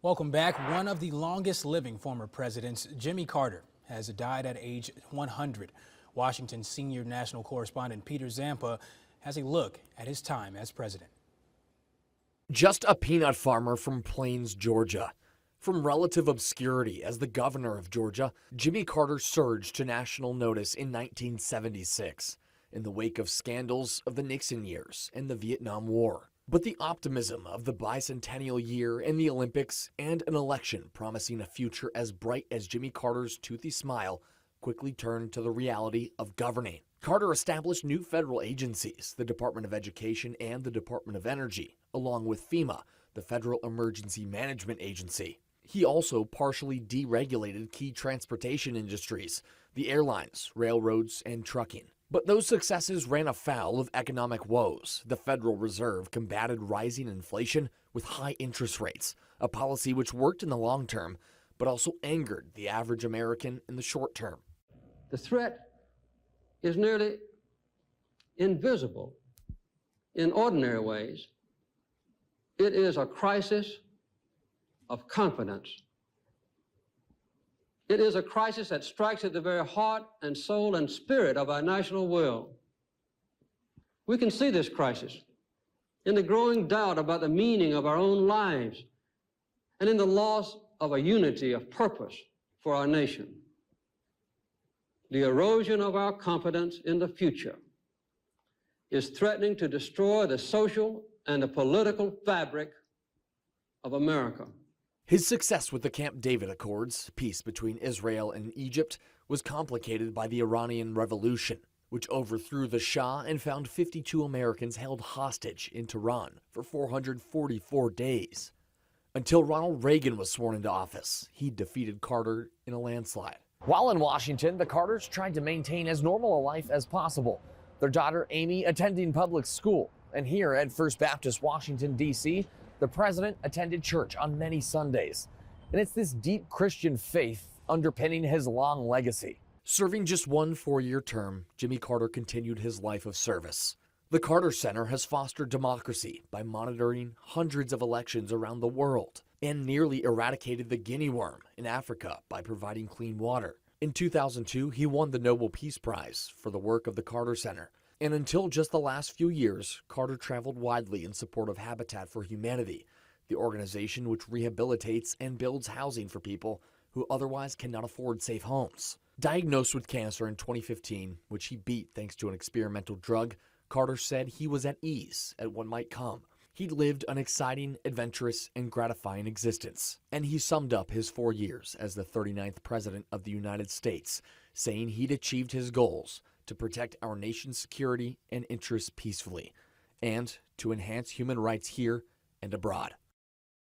Welcome back. One of the longest living former presidents, Jimmy Carter, has died at age 100. Washington senior national correspondent Peter Zampa has a look at his time as president. Just a peanut farmer from Plains, Georgia. From relative obscurity as the governor of Georgia, Jimmy Carter surged to national notice in 1976 in the wake of scandals of the Nixon years and the Vietnam War. But the optimism of the bicentennial year and the Olympics and an election promising a future as bright as Jimmy Carter's toothy smile quickly turned to the reality of governing. Carter established new federal agencies, the Department of Education and the Department of Energy, along with FEMA, the Federal Emergency Management Agency. He also partially deregulated key transportation industries, the airlines, railroads, and trucking. But those successes ran afoul of economic woes. The Federal Reserve combated rising inflation with high interest rates, a policy which worked in the long term, but also angered the average American in the short term. The threat is nearly invisible in ordinary ways. It is a crisis of confidence. It is a crisis that strikes at the very heart and soul and spirit of our national will. We can see this crisis in the growing doubt about the meaning of our own lives and in the loss of a unity of purpose for our nation. The erosion of our confidence in the future is threatening to destroy the social and the political fabric of America. His success with the Camp David Accords, peace between Israel and Egypt, was complicated by the Iranian Revolution, which overthrew the Shah and found 52 Americans held hostage in Tehran for 444 days. Until Ronald Reagan was sworn into office, he defeated Carter in a landslide. While in Washington, the Carters tried to maintain as normal a life as possible. Their daughter Amy attending public school, and here at First Baptist Washington, D.C., the president attended church on many Sundays. And it's this deep Christian faith underpinning his long legacy. Serving just one 4-year term, Jimmy Carter continued his life of service. The Carter Center has fostered democracy by monitoring hundreds of elections around the world and nearly eradicated the guinea worm in Africa by providing clean water. In 2002, he won the Nobel Peace Prize for the work of the Carter Center. And until just the last few years, Carter traveled widely in support of Habitat for Humanity, the organization which rehabilitates and builds housing for people who otherwise cannot afford safe homes. Diagnosed with cancer in 2015, which he beat thanks to an experimental drug, Carter said he was at ease at what might come. He'd lived an exciting, adventurous, and gratifying existence. And he summed up his 4 years as the 39th President of the United States, saying he'd achieved his goals to protect our nation's security and interests peacefully, and to enhance human rights here and abroad.